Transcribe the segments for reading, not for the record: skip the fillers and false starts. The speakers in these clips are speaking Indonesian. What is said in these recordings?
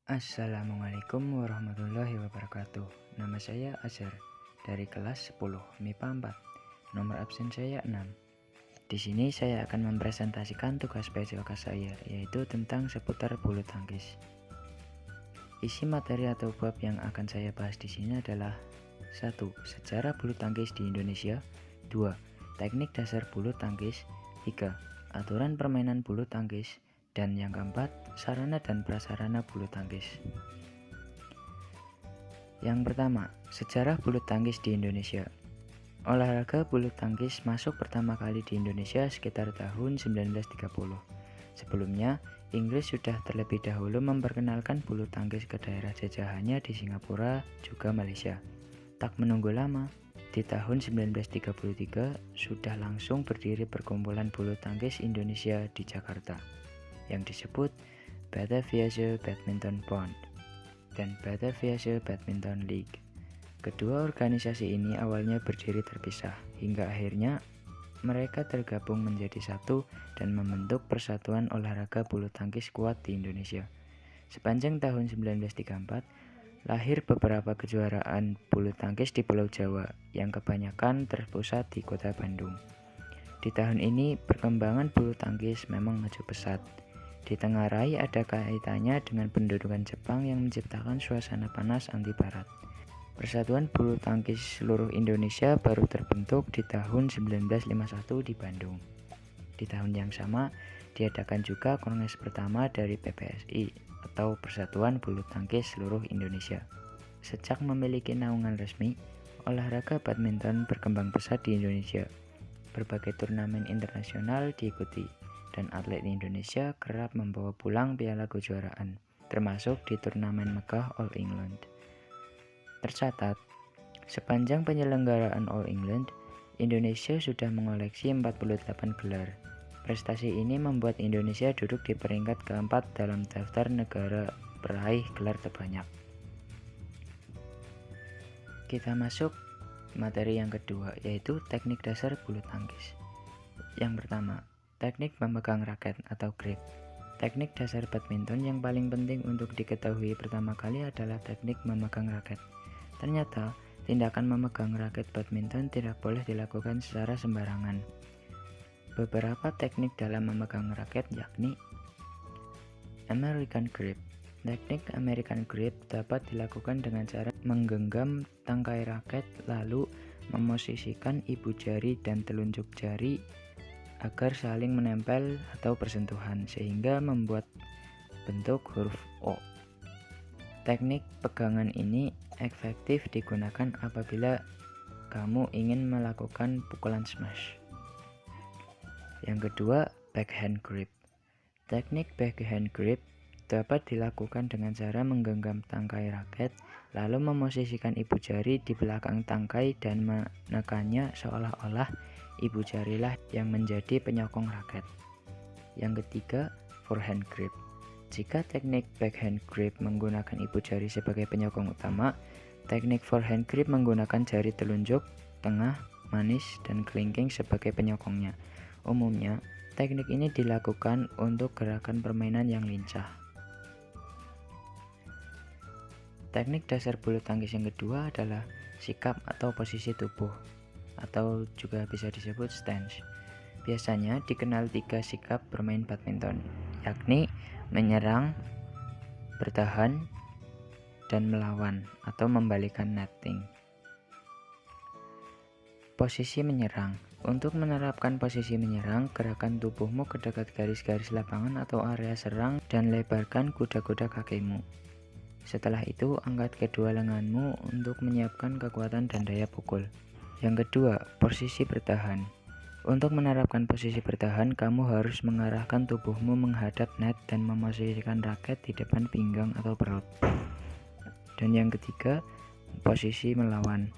Assalamualaikum warahmatullahi wabarakatuh. Nama saya Azhar dari kelas 10 MIPA 4. Nomor absen saya 6. Di sini saya akan mempresentasikan tugas PJOK saya, yaitu tentang seputar bulu tangkis. Isi materi atau bab yang akan saya bahas di sini adalah 1. Sejarah bulu tangkis di Indonesia. 2. Teknik dasar bulu tangkis. 3. Aturan permainan bulu tangkis. Dan yang keempat, sarana dan prasarana bulu tangkis. Yang pertama, sejarah bulu tangkis di Indonesia. Olahraga bulu tangkis masuk pertama kali di Indonesia sekitar tahun 1930. Sebelumnya, Inggris sudah terlebih dahulu memperkenalkan bulu tangkis ke daerah jajahannya di Singapura, juga Malaysia. Tak menunggu lama, di tahun 1933 sudah langsung berdiri perkumpulan bulu tangkis Indonesia di Jakarta, yang disebut Bataviase Badminton Bond dan Bataviase Badminton League. Kedua organisasi ini awalnya berdiri terpisah, hingga akhirnya mereka tergabung menjadi satu dan membentuk Persatuan Olahraga Bulu Tangkis kuat di Indonesia. Sepanjang tahun 1934, lahir beberapa kejuaraan bulu tangkis di Pulau Jawa, yang kebanyakan terpusat di kota Bandung. Di tahun ini, perkembangan bulu tangkis memang maju pesat. Ditengarai ada kaitannya dengan pendudukan Jepang yang menciptakan suasana panas anti barat. Persatuan Bulu Tangkis seluruh Indonesia baru terbentuk di tahun 1951 di Bandung. Di tahun yang sama, diadakan juga kongres pertama dari PPSI atau Persatuan Bulu Tangkis seluruh Indonesia. Sejak memiliki naungan resmi, olahraga badminton berkembang pesat di Indonesia. Berbagai turnamen internasional diikuti, dan atlet Indonesia kerap membawa pulang piala kejuaraan, termasuk di turnamen Mekah All England. Tercatat, sepanjang penyelenggaraan All England, Indonesia sudah mengoleksi 48 gelar. Prestasi ini membuat Indonesia duduk di peringkat keempat dalam daftar negara peraih gelar terbanyak. Kita masuk materi yang kedua, yaitu teknik dasar bulu tangkis. Yang pertama, teknik memegang raket atau grip. Teknik dasar badminton yang paling penting untuk diketahui pertama kali adalah teknik memegang raket. Ternyata, tindakan memegang raket badminton tidak boleh dilakukan secara sembarangan. Beberapa teknik dalam memegang raket yakni American Grip. Teknik American Grip dapat dilakukan dengan cara menggenggam tangkai raket lalu memosisikan ibu jari dan telunjuk jari agar saling menempel atau bersentuhan sehingga membuat bentuk huruf O. Teknik pegangan ini efektif digunakan apabila kamu ingin melakukan pukulan smash. Yang kedua, backhand grip. Teknik backhand grip dapat dilakukan dengan cara menggenggam tangkai raket lalu memosisikan ibu jari di belakang tangkai dan menekannya seolah-olah ibu jarilah yang menjadi penyokong raket. Yang ketiga, forehand grip. Jika teknik backhand grip menggunakan ibu jari sebagai penyokong utama, teknik forehand grip menggunakan jari telunjuk, tengah, manis, dan kelingking sebagai penyokongnya. Umumnya, teknik ini dilakukan untuk gerakan permainan yang lincah. Teknik dasar bulu tangkis yang kedua adalah sikap atau posisi tubuh, atau juga bisa disebut stance. Biasanya dikenal 3 sikap bermain badminton, yakni menyerang, bertahan, dan melawan atau membalikan netting. Posisi menyerang. Untuk menerapkan posisi menyerang, gerakan tubuhmu ke dekat garis-garis lapangan atau area serang dan lebarkan kuda-kuda kakimu. Setelah itu, angkat kedua lenganmu untuk menyiapkan kekuatan dan daya pukul. Yang kedua, posisi bertahan. Untuk menerapkan posisi bertahan, kamu harus mengarahkan tubuhmu menghadap net dan memosisikan raket di depan pinggang atau perut. Dan yang ketiga, posisi melawan.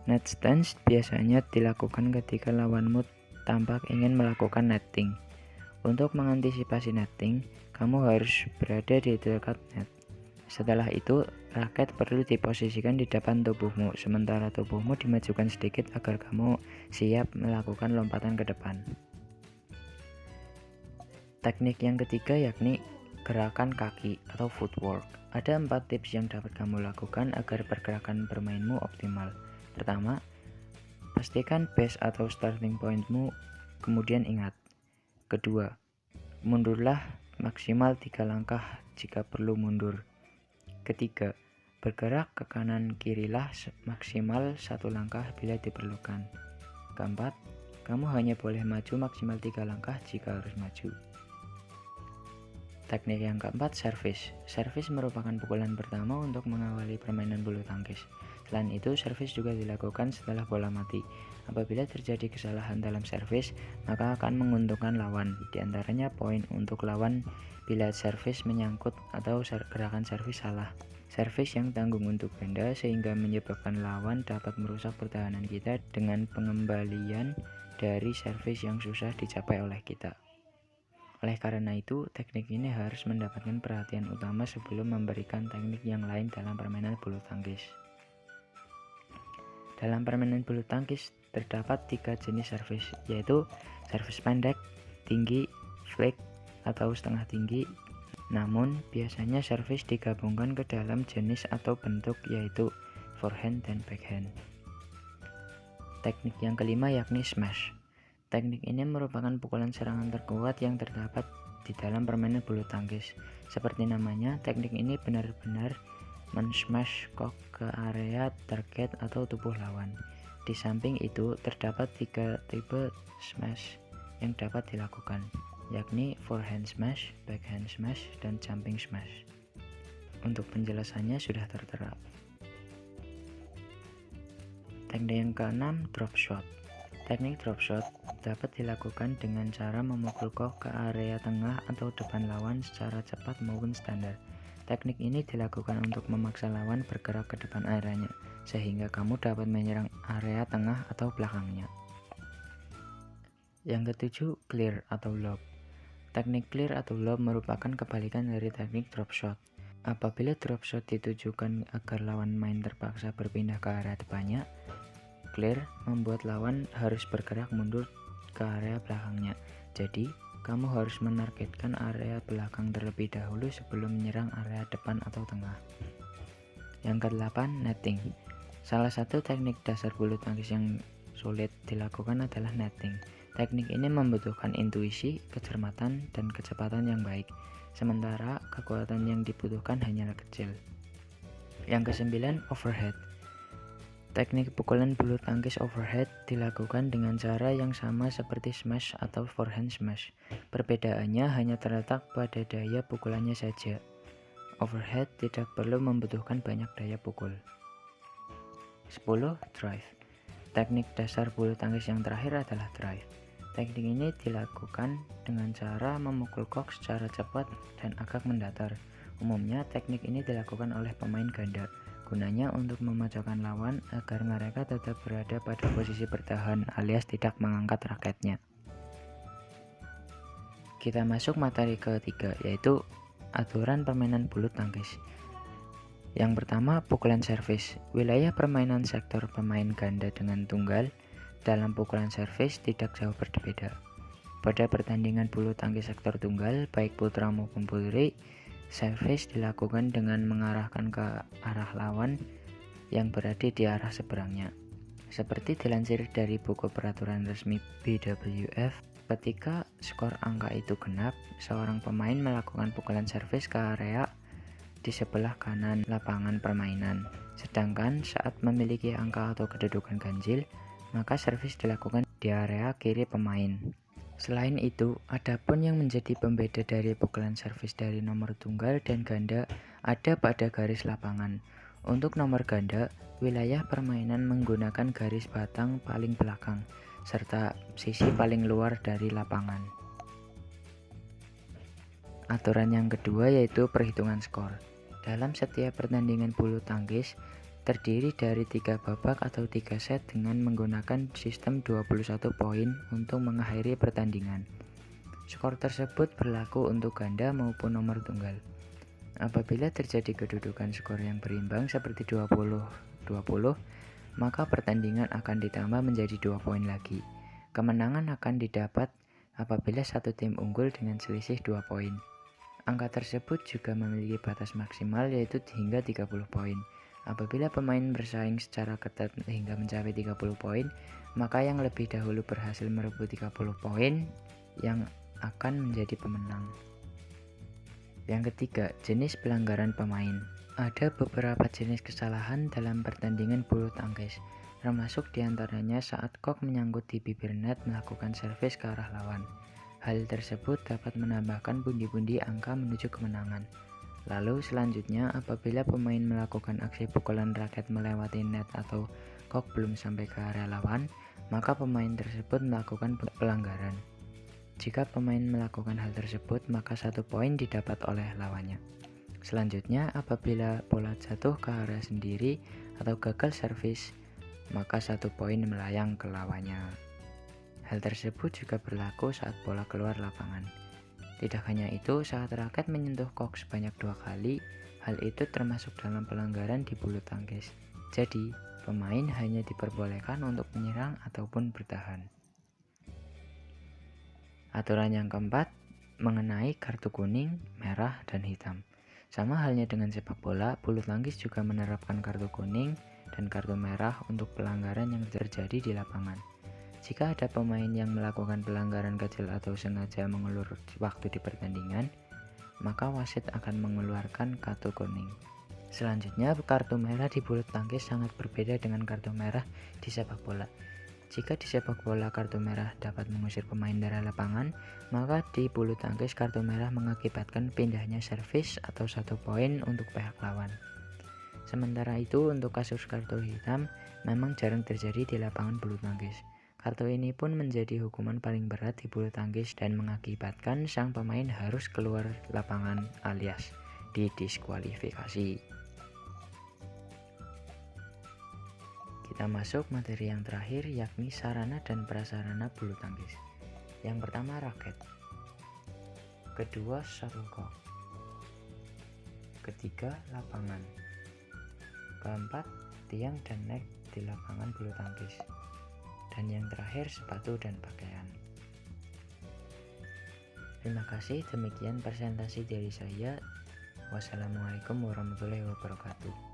Net stance biasanya dilakukan ketika lawanmu tampak ingin melakukan netting. Untuk mengantisipasi netting, kamu harus berada di dekat net. Setelah itu, raket perlu diposisikan di depan tubuhmu, sementara tubuhmu dimajukan sedikit agar kamu siap melakukan lompatan ke depan. Teknik yang ketiga yakni gerakan kaki atau footwork. Ada 4 tips yang dapat kamu lakukan agar pergerakan bermainmu optimal. Pertama, pastikan base atau starting pointmu, kemudian ingat. Kedua, mundurlah maksimal 3 langkah jika perlu mundur. Ketiga, bergerak ke kanan kirilah maksimal 1 langkah bila diperlukan. Keempat, kamu hanya boleh maju maksimal 3 langkah jika harus maju. Teknik yang keempat, servis. Servis merupakan pukulan pertama untuk mengawali permainan bulu tangkis. Selain itu, servis juga dilakukan setelah bola mati. Apabila terjadi kesalahan dalam servis, maka akan menguntungkan lawan. Di antaranya poin untuk lawan bila servis menyangkut atau gerakan servis salah. Servis yang tanggung untuk ganda sehingga menyebabkan lawan dapat merusak pertahanan kita dengan pengembalian dari servis yang susah dicapai oleh kita. Oleh karena itu, teknik ini harus mendapatkan perhatian utama sebelum memberikan teknik yang lain dalam permainan bulu tangkis. Dalam permainan bulu tangkis terdapat 3 jenis servis, yaitu servis pendek, tinggi, flick atau setengah tinggi. Namun, biasanya servis digabungkan ke dalam jenis atau bentuk yaitu forehand dan backhand. Teknik yang kelima yakni smash. Teknik ini merupakan pukulan serangan terkuat yang terdapat di dalam permainan bulu tangkis. Seperti namanya, teknik ini benar-benar men-smash kok ke area target atau tubuh lawan. Di samping itu, terdapat 3 tipe smash yang dapat dilakukan, yakni forehand smash, backhand smash, dan jumping smash. Untuk penjelasannya sudah tertera. Teknik yang keenam, drop shot. Teknik drop shot dapat dilakukan dengan cara memukul kok ke area tengah atau depan lawan secara cepat maupun standar. Teknik ini dilakukan untuk memaksa lawan bergerak ke depan areanya, sehingga kamu dapat menyerang area tengah atau belakangnya. Yang ketujuh, clear atau lob. Teknik clear atau lob merupakan kebalikan dari teknik drop shot. Apabila drop shot ditujukan agar lawan main terpaksa berpindah ke area depannya, clear membuat lawan harus bergerak mundur ke area belakangnya. Jadi, kamu harus menargetkan area belakang terlebih dahulu sebelum menyerang area depan atau tengah. Yang ke-8, netting. Salah satu teknik dasar bulu tangkis yang sulit dilakukan adalah netting. Teknik ini membutuhkan intuisi, kecermatan, dan kecepatan yang baik, sementara kekuatan yang dibutuhkan hanyalah kecil. Yang ke-9, overhead. Teknik pukulan bulu tangkis overhead dilakukan dengan cara yang sama seperti smash atau forehand smash. Perbedaannya hanya terletak pada daya pukulannya saja. Overhead tidak perlu membutuhkan banyak daya pukul. 10. Drive. Teknik dasar bulu tangkis yang terakhir adalah drive. Teknik ini dilakukan dengan cara memukul kok secara cepat dan agak mendatar. Umumnya teknik ini dilakukan oleh pemain ganda. Gunanya untuk memojokkan lawan agar mereka tetap berada pada posisi bertahan alias tidak mengangkat raketnya. Kita masuk materi ketiga, yaitu aturan permainan bulu tangkis. Yang pertama, pukulan servis. Wilayah permainan sektor pemain ganda dengan tunggal dalam pukulan servis tidak jauh berbeda. Pada pertandingan bulu tangkis sektor tunggal, baik putra maupun putri, servis dilakukan dengan mengarahkan ke arah lawan yang berada di arah seberangnya. Seperti dilansir dari buku peraturan resmi BWF, ketika skor angka itu genap, seorang pemain melakukan pukulan servis ke area di sebelah kanan lapangan permainan. Sedangkan saat memiliki angka atau kedudukan ganjil, maka servis dilakukan di area kiri pemain. Selain itu, adapun yang menjadi pembeda dari pukulan servis dari nomor tunggal dan ganda ada pada garis lapangan. Untuk nomor ganda, wilayah permainan menggunakan garis batang paling belakang serta sisi paling luar dari lapangan. Aturan yang kedua yaitu perhitungan skor. Dalam setiap pertandingan bulu tangkis terdiri dari 3 babak atau 3 set dengan menggunakan sistem 21 poin untuk mengakhiri pertandingan. Skor tersebut berlaku untuk ganda maupun nomor tunggal. Apabila terjadi kedudukan skor yang berimbang seperti 20-20, maka pertandingan akan ditambah menjadi 2 poin lagi. Kemenangan akan didapat apabila satu tim unggul dengan selisih 2 poin. Angka tersebut juga memiliki batas maksimal yaitu hingga 30 poin. Apabila pemain bersaing secara ketat hingga mencapai 30 poin, maka yang lebih dahulu berhasil merebut 30 poin yang akan menjadi pemenang. Yang ketiga, jenis pelanggaran pemain. Ada beberapa jenis kesalahan dalam pertandingan bulu tangkis, termasuk diantaranya saat kok menyangkut di bibir net melakukan servis ke arah lawan. Hal tersebut dapat menambahkan pundi-pundi angka menuju kemenangan. Lalu selanjutnya, apabila pemain melakukan aksi pukulan raket melewati net atau kok belum sampai ke area lawan, maka pemain tersebut melakukan pelanggaran. Jika pemain melakukan hal tersebut, maka 1 poin didapat oleh lawannya. Selanjutnya, apabila bola jatuh ke area sendiri atau gagal servis, maka 1 poin melayang ke lawannya. Hal tersebut juga berlaku saat bola keluar lapangan. Tidak hanya itu, saat raket menyentuh kok sebanyak 2 kali, hal itu termasuk dalam pelanggaran di bulu tangkis. Jadi, pemain hanya diperbolehkan untuk menyerang ataupun bertahan. Aturan yang keempat, mengenai kartu kuning, merah, dan hitam. Sama halnya dengan sepak bola, bulu tangkis juga menerapkan kartu kuning dan kartu merah untuk pelanggaran yang terjadi di lapangan. Jika ada pemain yang melakukan pelanggaran kecil atau sengaja mengulur waktu di pertandingan, maka wasit akan mengeluarkan kartu kuning. Selanjutnya, kartu merah di bulu tangkis sangat berbeda dengan kartu merah di sepak bola. Jika di sepak bola kartu merah dapat mengusir pemain dari lapangan, maka di bulu tangkis kartu merah mengakibatkan pindahnya servis atau 1 poin untuk pihak lawan. Sementara itu, untuk kasus kartu hitam memang jarang terjadi di lapangan bulu tangkis. Kartu ini pun menjadi hukuman paling berat di bulu tangkis dan mengakibatkan sang pemain harus keluar lapangan alias didiskualifikasi. Kita masuk materi yang terakhir, yakni sarana dan prasarana bulu tangkis. Yang pertama, raket. Kedua, shuttlecock. Ketiga, lapangan. Keempat, tiang dan net di lapangan bulu tangkis. Dan yang terakhir, sepatu dan pakaian. Terima kasih, demikian presentasi dari saya. Wassalamualaikum warahmatullahi wabarakatuh.